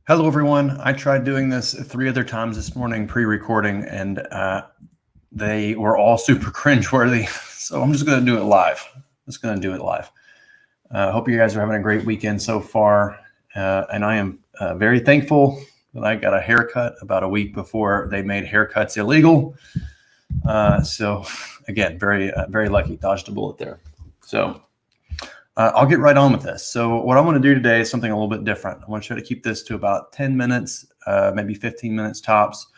Hello, everyone. I tried doing this 3 other times this morning, pre-recording, and they were all super cringeworthy. So I'm just going to do it live. Hope you guys are having a great weekend so far. And I am very thankful that I got a haircut about a week before they made haircuts illegal. So again, very lucky, dodged a bullet there. So I'll get right on with this. So what I want to do today is something a little bit different. I want to try to keep this to about 10 minutes, maybe 15 minutes tops.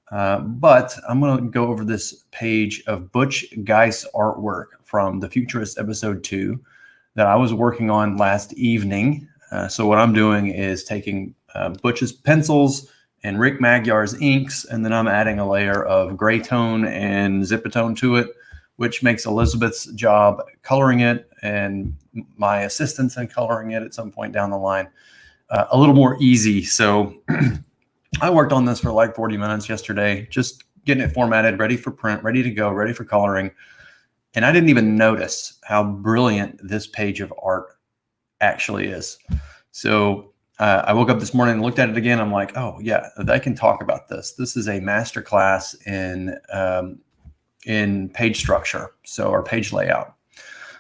But I'm going to go over this page of Butch Guice artwork from The Futurist Episode 2 that I was working on last evening. So what I'm doing is taking Butch's pencils and Rick Magyar's inks, and then I'm adding a layer of gray tone and zipatone to it, which makes Elizabeth's job coloring it and my assistance in coloring it at some point down the line a little more easy. So I worked on this for like 40 minutes yesterday, just getting it formatted, ready for print, ready to go, ready for coloring. And I didn't even notice how brilliant this page of art actually is. So I woke up this morning and looked at it again. I'm like, oh yeah, I can talk about this. This is a masterclass in page structure, so our page layout.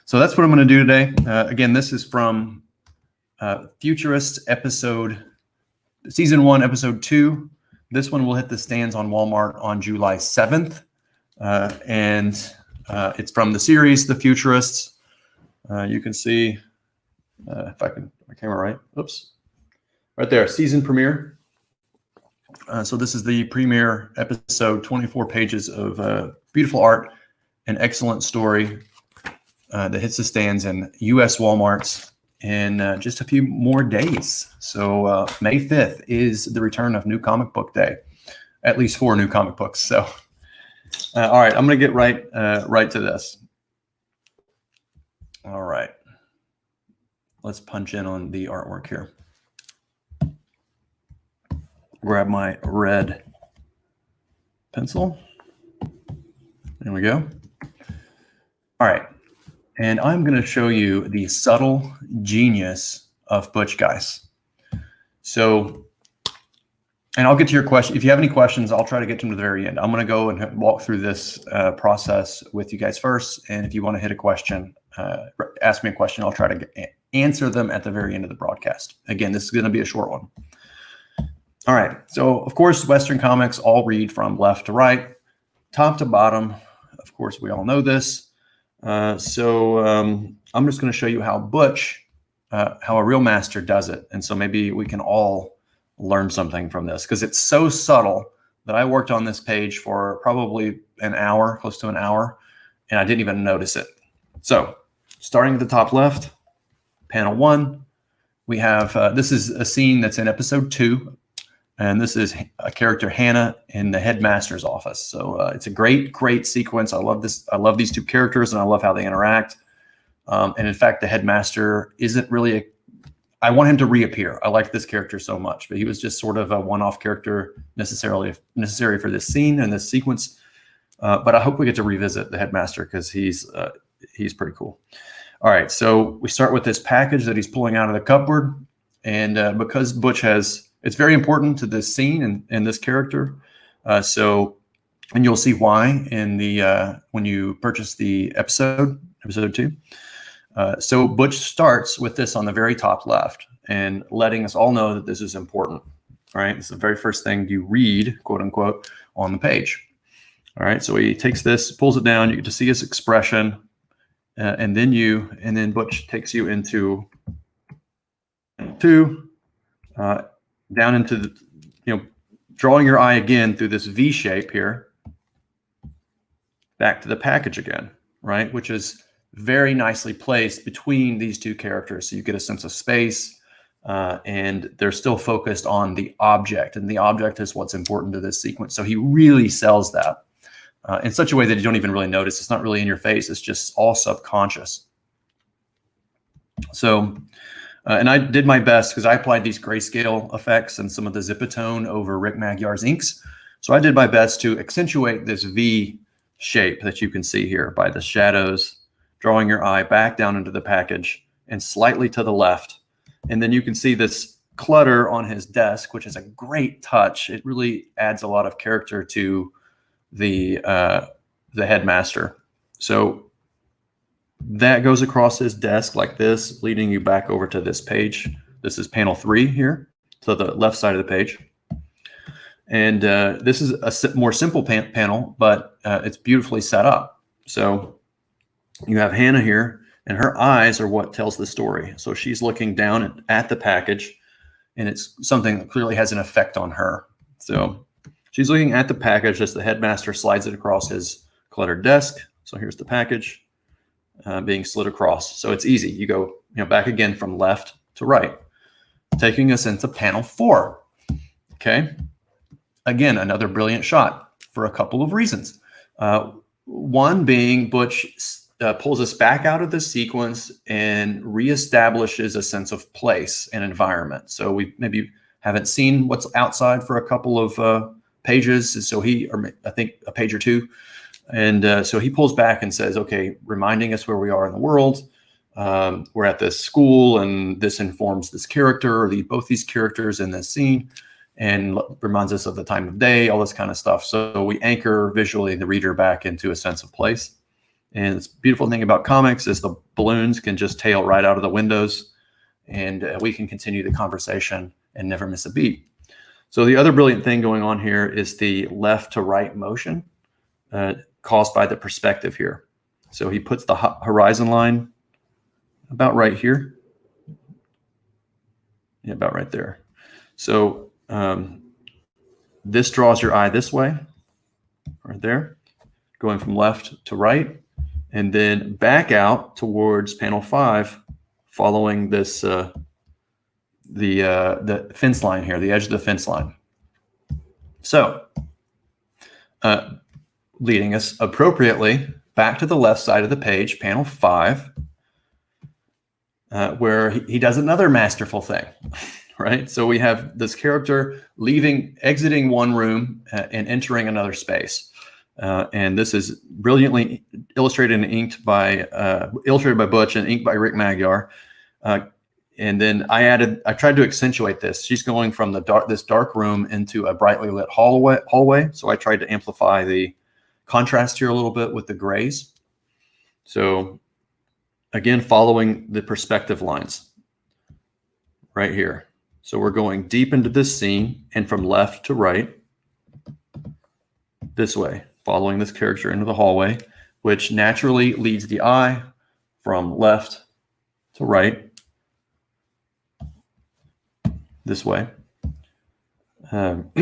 So that's what I'm going to do today. Again, this is from Futurist Season 1, Episode 2. This one will hit the stands on Walmart on July 7th. And it's from the series, The Futurists. You can see, if I can, my camera right, oops, right there, season premiere. So this is the premiere episode, 24 pages of beautiful art and excellent story that hits the stands in U.S. Walmarts in just a few more days. So May 5th is the return of New Comic Book Day, at least 4 new comic books. So all right, I'm going to get right to this. All right, let's punch in on the artwork here. Grab my red pencil. There we go. All right. And I'm going to show you the subtle genius of Butch Guice. So, and I'll get to your question. If you have any questions, I'll try to get to them to the very end. I'm going to go and walk through this process with you guys first. And if you want to hit a question, ask me a question. I'll try to answer them at the very end of the broadcast. Again, this is going to be a short one. All right. So, of course, Western comics all read from left to right, top to bottom. Of course, we all know this. I'm just going to show you how Butch, how a real master does it. And so maybe we can all learn something from this because it's so subtle that I worked on this page for probably an hour, close to an hour, and I didn't even notice it. So starting at the top left, panel 1, we have, this is a scene that's in episode 2. And this is a character, Hannah, in the headmaster's office. So it's a great sequence. I love this. I love these two characters, and I love how they interact. And in fact, the headmaster isn't really I want him to reappear. I like this character so much, but he was just sort of a one-off character necessary for this scene and this sequence. But I hope we get to revisit the headmaster because he's pretty cool. All right, so we start with this package that he's pulling out of the cupboard, and because Butch has. It's very important to this scene and this character. And you'll see why in the when you purchase the episode 2. So Butch starts with this on the very top left and letting us all know that this is important. All right, it's the very first thing you read, quote unquote, on the page. All right, so he takes this, pulls it down. You get to see his expression, and then Butch takes you into 2. Down into the, drawing your eye again through this V shape here, back to the package again, right? Which is very nicely placed between these two characters. So you get a sense of space, and they're still focused on the object, and the object is what's important to this sequence. So he really sells that in such a way that you don't even really notice. It's not really in your face. It's just all subconscious. So, and I did my best because I applied these grayscale effects and some of the zipatone over Rick Magyar's inks. So I did my best to accentuate this V shape that you can see here by the shadows, drawing your eye back down into the package and slightly to the left. And then you can see this clutter on his desk, which is a great touch. It really adds a lot of character to the headmaster. So that goes across his desk like this, leading you back over to this page. This is panel 3 here, to the left side of the page. And this is a more simple panel, but it's beautifully set up. So you have Hannah here, and her eyes are what tells the story. So she's looking down at the package, and it's something that clearly has an effect on her. So she's looking at the package as the headmaster slides it across his cluttered desk. So here's the package being slid across. So it's easy. You go back again from left to right, taking us into panel 4. Okay. Again, another brilliant shot for a couple of reasons. One being Butch pulls us back out of the sequence and reestablishes a sense of place and environment. So we maybe haven't seen what's outside for a couple of pages. So I think a page or two. And so he pulls back and says, okay, reminding us where we are in the world. We're at this school, and this informs this character, or both these characters in this scene, and reminds us of the time of day, all this kind of stuff. So we anchor visually the reader back into a sense of place. And the beautiful thing about comics is the balloons can just tail right out of the windows, and we can continue the conversation and never miss a beat. So the other brilliant thing going on here is the left to right motion caused by the perspective here. So he puts the horizon line about right here. Yeah, about right there. So this draws your eye this way, right there, going from left to right, and then back out towards panel 5, following this the fence line here, the edge of the fence line. So leading us appropriately back to the left side of the page, panel 5, where he does another masterful thing. Right. So we have this character exiting one room and entering another space. And this is brilliantly illustrated and inked illustrated by Butch and inked by Rick Magyar. And then I tried to accentuate this. She's going from this dark room into a brightly lit hallway. So I tried to amplify the contrast here a little bit with the grays. So again, following the perspective lines right here. So we're going deep into this scene, and from left to right, this way, following this character into the hallway, which naturally leads the eye from left to right, this way. And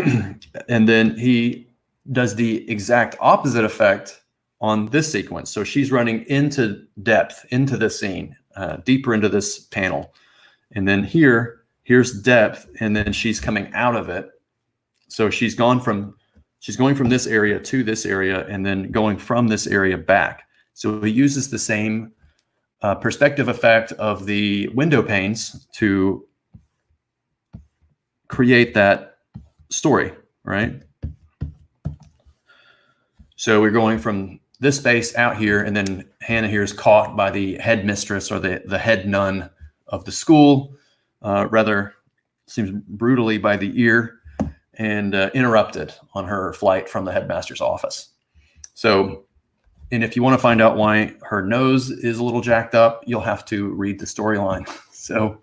then he does the exact opposite effect on this sequence. So she's running into depth, into the scene, deeper into this panel. And then here's depth, and then she's coming out of it. So she's going from this area to this area, and then going from this area back. So he uses the same perspective effect of the window panes to create that story, right? So we're going from this space out here, and then Hannah here is caught by the headmistress, or the head nun of the school, rather seems brutally by the ear, and interrupted on her flight from the headmaster's office. So, and if you want to find out why her nose is a little jacked up, you'll have to read the storyline. So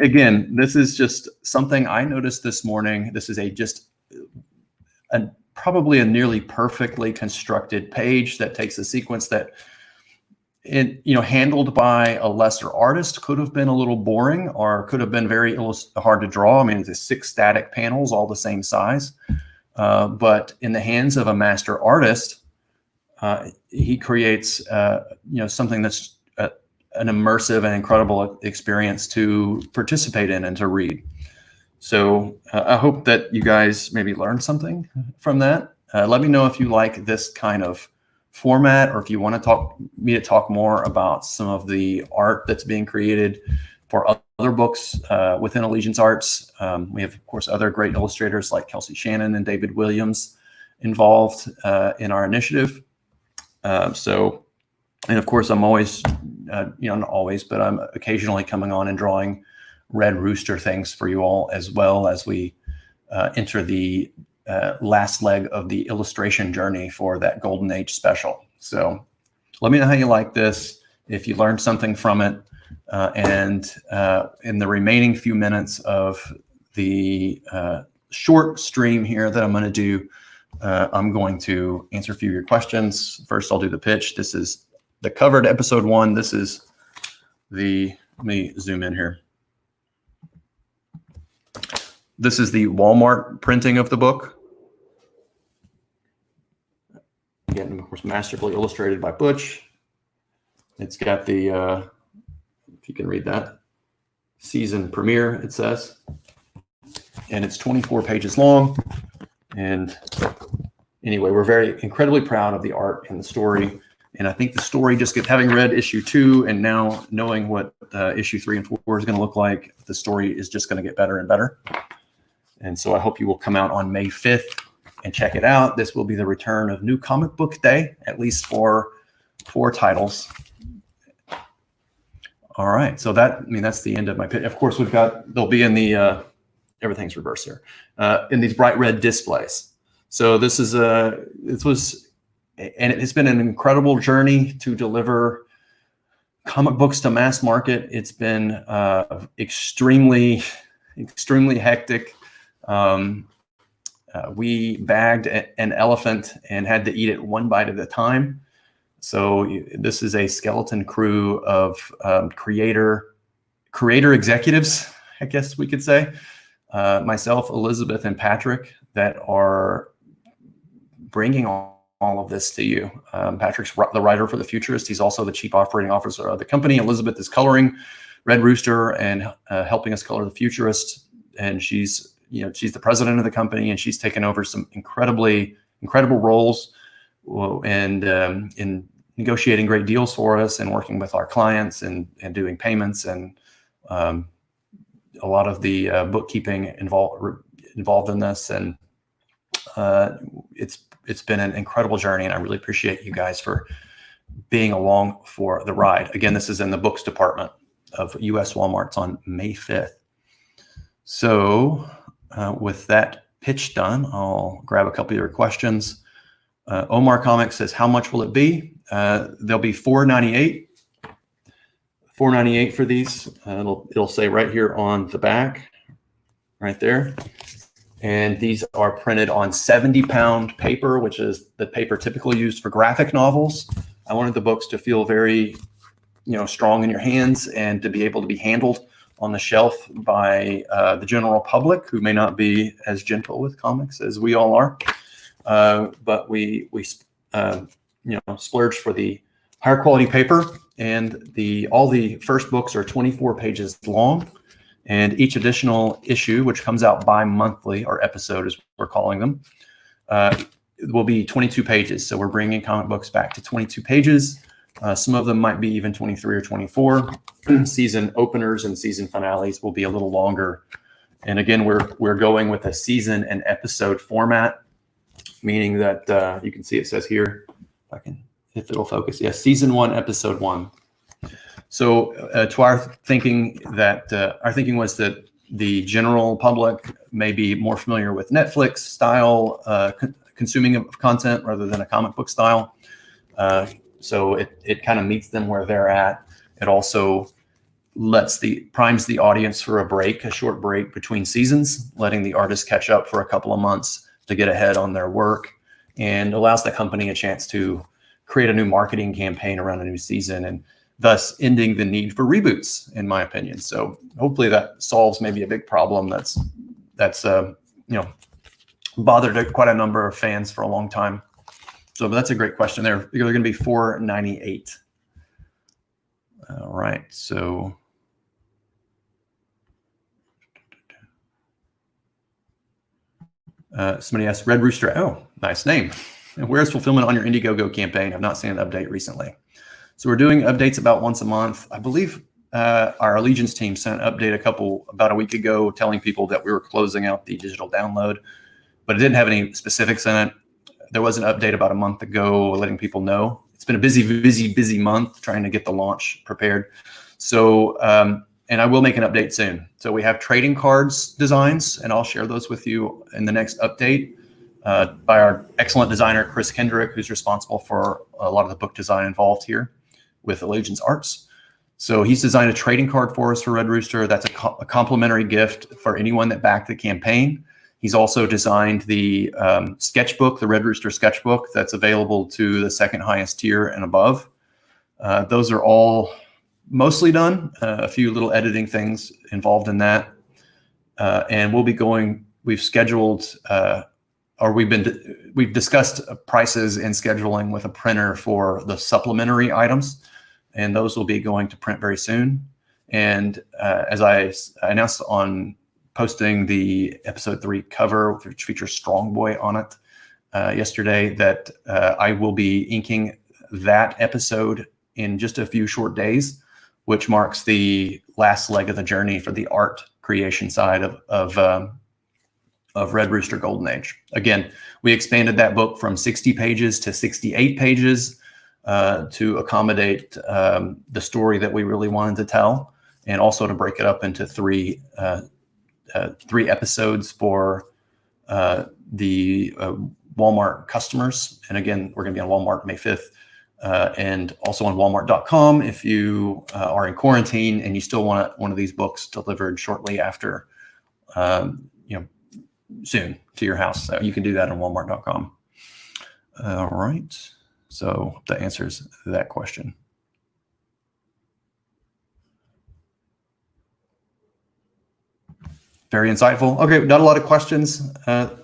again, this is just something I noticed this morning. This is probably a nearly perfectly constructed page that takes a sequence that, handled by a lesser artist, could have been a little boring, or could have been very hard to draw. I mean, it's 6 static panels, all the same size. But in the hands of a master artist, he creates, something that's an immersive and incredible experience to participate in and to read. So I hope that you guys maybe learned something from that. Let me know if you like this kind of format, or if you want to talk more about some of the art that's being created for other books within Allegiance Arts. We have, of course, other great illustrators like Kelsey Shannon and David Williams involved in our initiative. And of course, I'm always, not always, but I'm occasionally coming on and drawing Red Rooster things for you all, as well as we enter the last leg of the illustration journey for that Golden Age special. So let me know how you like this, if you learned something from it, and in the remaining few minutes of the short stream here that I'm going to do, I'm going to answer a few of your questions. First, I'll do the pitch. This is the cover to episode 1. This is the, let me zoom in here. This is the Walmart printing of the book. Again, of course, masterfully illustrated by Butch. It's got the, if you can read that, season premiere, it says. And it's 24 pages long. And anyway, we're very incredibly proud of the art and the story. And I think the story, just having read issue 2 and now knowing what issue 3 and 4 is going to look like, the story is just going to get better and better. And so I hope you will come out on May 5th and check it out. This will be the return of New Comic Book Day, at least for 4 titles. All right, so that, I mean, that's the end of my pitch. Of course, we've got, they'll be in the, everything's reversed here, in these bright red displays. So this is and it has been an incredible journey to deliver comic books to mass market. It's been extremely hectic. We bagged an elephant and had to eat it one bite at a time. So this is a skeleton crew of creator executives, I guess we could say. Myself, Elizabeth, and Patrick, that are bringing all of this to you. Patrick's the writer for The Futurist. He's also the chief operating officer of the company. Elizabeth is coloring Red Rooster and helping us color The Futurist. And she's the president of the company, and she's taken over some incredible roles and in negotiating great deals for us and working with our clients and doing payments and a lot of the bookkeeping involved in this. And it's been an incredible journey, and I really appreciate you guys for being along for the ride. Again, this is in the books department of US Walmart's on May 5th. So with that pitch done, I'll grab a couple of your questions. Omar Comics says, how much will it be? They'll be $4.98. $4.98 for these. It'll say right here on the back, right there. And these are printed on 70-pound paper, which is the paper typically used for graphic novels. I wanted the books to feel very, strong in your hands and to be able to be handled on the shelf by the general public, who may not be as gentle with comics as we all are. But we splurged for the higher quality paper, and all the first books are 24 pages long, and each additional issue, which comes out bi-monthly, or episode as we're calling them, will be 22 pages. So we're bringing comic books back to 22 pages. Some of them might be even 23 or 24. Season openers and season finales will be a little longer. And again, we're going with a season and episode format, meaning that you can see it says here, if it'll focus. Yes, season 1, episode 1. So to our thinking was that the general public may be more familiar with Netflix style consuming of content rather than a comic book style. So it kind of meets them where they're at. It also primes the audience for a short break between seasons, letting the artists catch up for a couple of months to get ahead on their work, and allows the company a chance to create a new marketing campaign around a new season, and thus ending the need for reboots, in my opinion. So hopefully that solves maybe a big problem that's bothered quite a number of fans for a long time. So that's a great question. They're going to be $4.98. All right, so somebody asked, Red Rooster. Oh, nice name. Where's fulfillment on your Indiegogo campaign? I've not seen an update recently. So we're doing updates about once a month. I believe our Allegiance team sent an update about a week ago telling people that we were closing out the digital download, but it didn't have any specifics in it. There was an update about a month ago letting people know. It's been a busy month trying to get the launch prepared. So I will make an update soon. So we have trading cards designs, and I'll share those with you in the next update by our excellent designer, Chris Kendrick, who's responsible for a lot of the book design involved here with Allegiance Arts. So he's designed a trading card for us for Red Rooster. That's a complimentary gift for anyone that backed the campaign. He's also designed the sketchbook, the Red Rooster sketchbook, that's available to the second highest tier and above. Those are all mostly done. A few little editing things involved in that. And we'll be going, we've scheduled, we've discussed prices and scheduling with a printer for the supplementary items. And those will be going to print very soon. And as I announced on posting the episode 3 cover, which features Strong Boy on it yesterday, that I will be inking that episode in just a few short days, which marks the last leg of the journey for the art creation side of Red Rooster Golden Age. Again, we expanded that book from 60 pages to 68 pages to accommodate the story that we really wanted to tell, and also to break it up into three episodes for the Walmart customers. And again, we're going to be on Walmart May 5th. And also on walmart.com if you are in quarantine and you still want one of these books delivered shortly after, soon to your house. So you can do that on walmart.com. All right. So that answers that question. Very insightful. Okay, we've done a lot of questions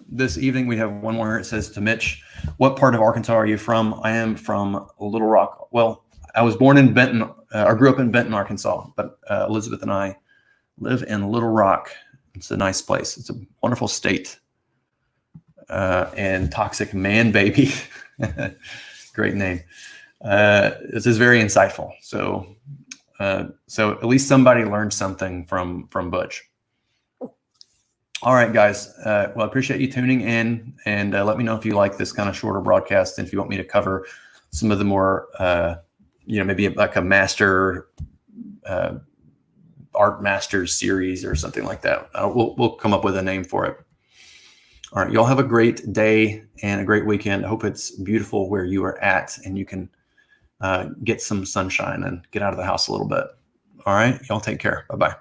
this evening. We have one more. It says to Mitch, what part of Arkansas are you from? I am from Little Rock. Well, I was born in Benton, or grew up in Benton, Arkansas, but Elizabeth and I live in Little Rock. It's a nice place. It's a wonderful state. And Toxic Man Baby. Great name. This is very insightful. So at least somebody learned something from Butch. All right, guys. Well, I appreciate you tuning in, and let me know if you like this kind of shorter broadcast, and if you want me to cover some of the more, maybe like a master art masters series or something like that. We'll come up with a name for it. All right, y'all have a great day and a great weekend. I hope it's beautiful where you are at, and you can get some sunshine and get out of the house a little bit. All right, y'all take care. Bye-bye.